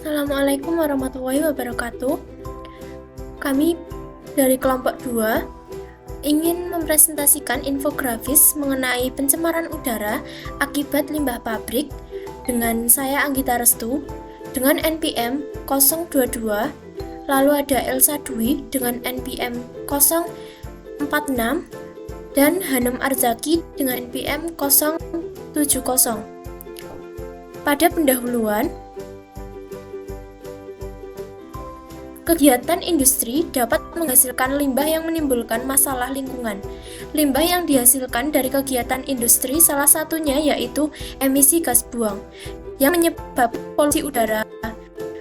Assalamualaikum warahmatullahi wabarakatuh. Kami dari kelompok 2 ingin mempresentasikan infografis mengenai pencemaran udara akibat limbah pabrik dengan saya Anggita Restu dengan NPM 022, lalu ada Elsa Dwi dengan NPM 046 dan Hanum Arzaki dengan NPM 070. Pada pendahuluan, kegiatan industri dapat menghasilkan limbah yang menimbulkan masalah lingkungan. Limbah yang dihasilkan dari kegiatan industri salah satunya yaitu emisi gas buang yang menyebabkan polusi udara.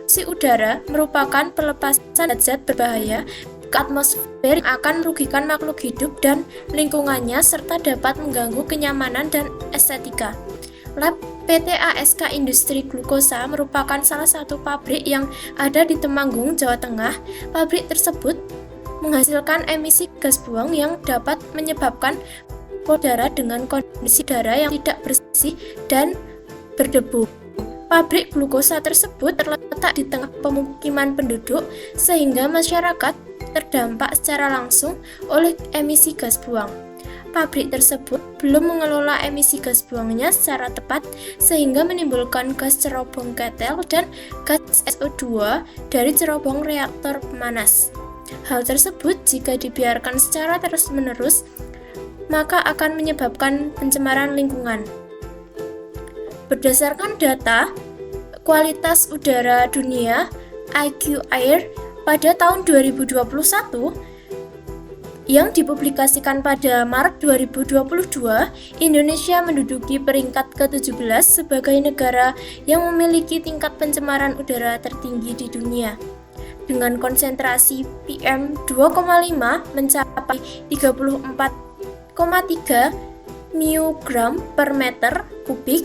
Polusi udara merupakan pelepasan zat berbahaya ke atmosfer yang akan merugikan makhluk hidup dan lingkungannya serta dapat mengganggu kenyamanan dan estetika. Lab PT ASK Industri Glukosa merupakan salah satu pabrik yang ada di Temanggung, Jawa Tengah. Pabrik tersebut menghasilkan emisi gas buang yang dapat menyebabkan udara dengan kondisi udara yang tidak bersih dan berdebu. Pabrik glukosa tersebut terletak di tengah pemukiman penduduk sehingga masyarakat terdampak secara langsung oleh emisi gas buang. Pabrik tersebut belum mengelola emisi gas buangnya secara tepat sehingga menimbulkan gas cerobong ketel dan gas SO2 dari cerobong reaktor pemanas. Hal tersebut jika dibiarkan secara terus-menerus maka akan menyebabkan pencemaran lingkungan. Berdasarkan data kualitas udara dunia IQ Air pada tahun 2021 yang dipublikasikan pada Maret 2022, Indonesia menduduki peringkat ke-17 sebagai negara yang memiliki tingkat pencemaran udara tertinggi di dunia. Dengan konsentrasi PM 2,5 mencapai 34,3 mg per meter kubik.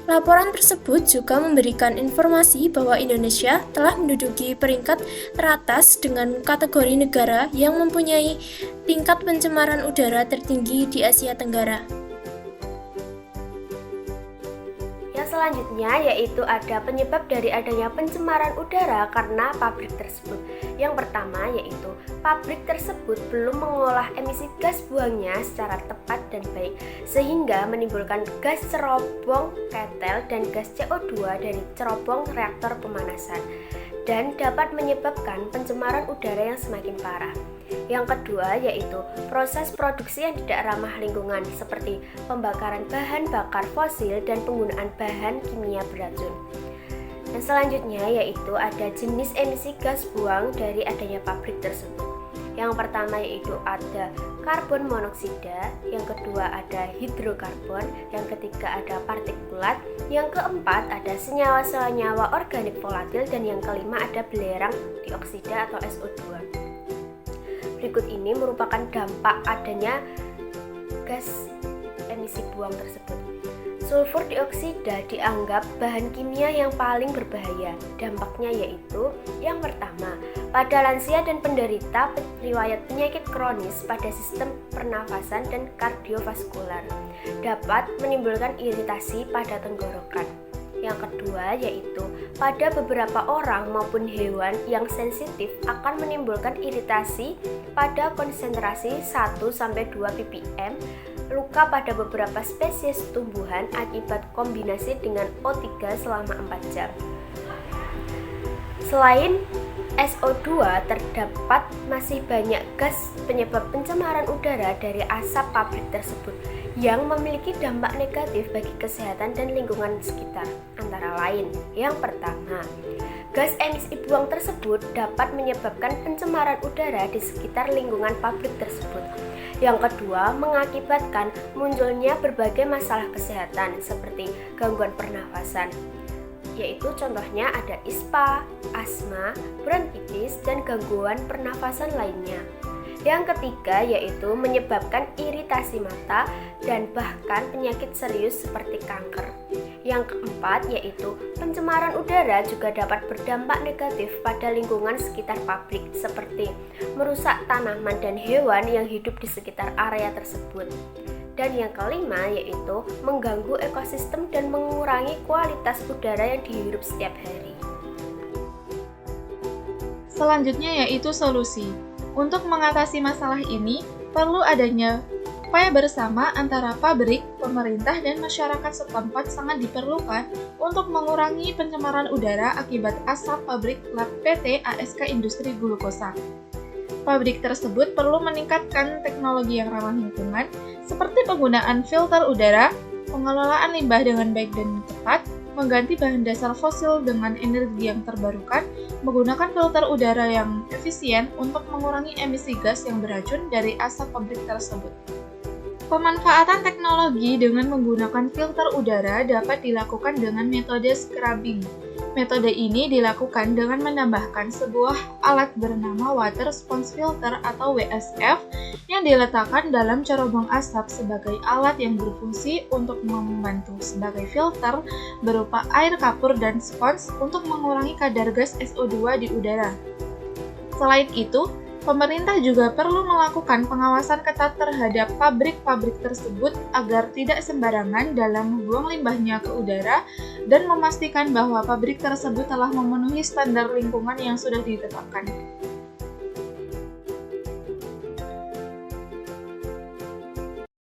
Laporan tersebut juga memberikan informasi bahwa Indonesia telah menduduki peringkat teratas dengan kategori negara yang mempunyai tingkat pencemaran udara tertinggi di Asia Tenggara. Yang selanjutnya yaitu ada penyebab dari adanya pencemaran udara karena pabrik tersebut. Yang pertama yaitu pabrik tersebut belum mengolah emisi gas buangnya secara tepat dan baik sehingga menimbulkan gas cerobong ketel dan gas CO2 dari cerobong reaktor pemanasan dan dapat menyebabkan pencemaran udara yang semakin parah. Yang kedua yaitu proses produksi yang tidak ramah lingkungan seperti pembakaran bahan bakar fosil dan penggunaan bahan kimia beracun. Dan selanjutnya yaitu ada jenis emisi gas buang dari adanya pabrik tersebut. Yang pertama yaitu ada karbon monoksida, yang kedua ada hidrokarbon, yang ketiga ada partikulat, yang keempat ada senyawa-senyawa organik volatil, dan yang kelima ada belerang dioksida atau SO2. Berikut ini merupakan dampak adanya gas emisi buang tersebut. Sulfur dioksida dianggap bahan kimia yang paling berbahaya. Dampaknya yaitu yang pertama, pada lansia dan penderita riwayat penyakit kronis pada sistem pernafasan dan kardiovaskular, dapat menimbulkan iritasi pada tenggorokan. Yang kedua yaitu pada beberapa orang maupun hewan yang sensitif akan menimbulkan iritasi pada konsentrasi 1-2 ppm, luka pada beberapa spesies tumbuhan akibat kombinasi dengan O3 selama 4 jam. Selain SO2, terdapat masih banyak gas penyebab pencemaran udara dari asap pabrik tersebut yang memiliki dampak negatif bagi kesehatan dan lingkungan sekitar. Antara lain, yang pertama, gas emisi buang tersebut dapat menyebabkan pencemaran udara di sekitar lingkungan pabrik tersebut. Yang kedua, mengakibatkan munculnya berbagai masalah kesehatan seperti gangguan pernafasan, yaitu contohnya ada ISPA, asma, bronkitis, dan gangguan pernafasan lainnya. Yang ketiga yaitu menyebabkan iritasi mata dan bahkan penyakit serius seperti kanker. Yang keempat yaitu pencemaran udara juga dapat berdampak negatif pada lingkungan sekitar pabrik seperti merusak tanaman dan hewan yang hidup di sekitar area tersebut. Dan yang kelima yaitu mengganggu ekosistem dan mengurangi kualitas udara yang dihirup setiap hari. Selanjutnya yaitu solusi. Untuk mengatasi masalah ini, perlu adanya upaya bersama antara pabrik, pemerintah, dan masyarakat setempat sangat diperlukan untuk mengurangi pencemaran udara akibat asap pabrik plat PT ASK Industri Glukosa. Pabrik tersebut perlu meningkatkan teknologi yang ramah lingkungan, seperti penggunaan filter udara, pengelolaan limbah dengan baik dan tepat, mengganti bahan dasar fosil dengan energi yang terbarukan, menggunakan filter udara yang efisien untuk mengurangi emisi gas yang beracun dari asap pabrik tersebut. Pemanfaatan teknologi dengan menggunakan filter udara dapat dilakukan dengan metode scrubbing. Metode ini dilakukan dengan menambahkan sebuah alat bernama Water Sponge Filter atau WSF yang diletakkan dalam cerobong asap sebagai alat yang berfungsi untuk membantu sebagai filter berupa air kapur dan spons untuk mengurangi kadar gas SO2 di udara. Selain itu, pemerintah juga perlu melakukan pengawasan ketat terhadap pabrik-pabrik tersebut agar tidak sembarangan dalam membuang limbahnya ke udara dan memastikan bahwa pabrik tersebut telah memenuhi standar lingkungan yang sudah ditetapkan.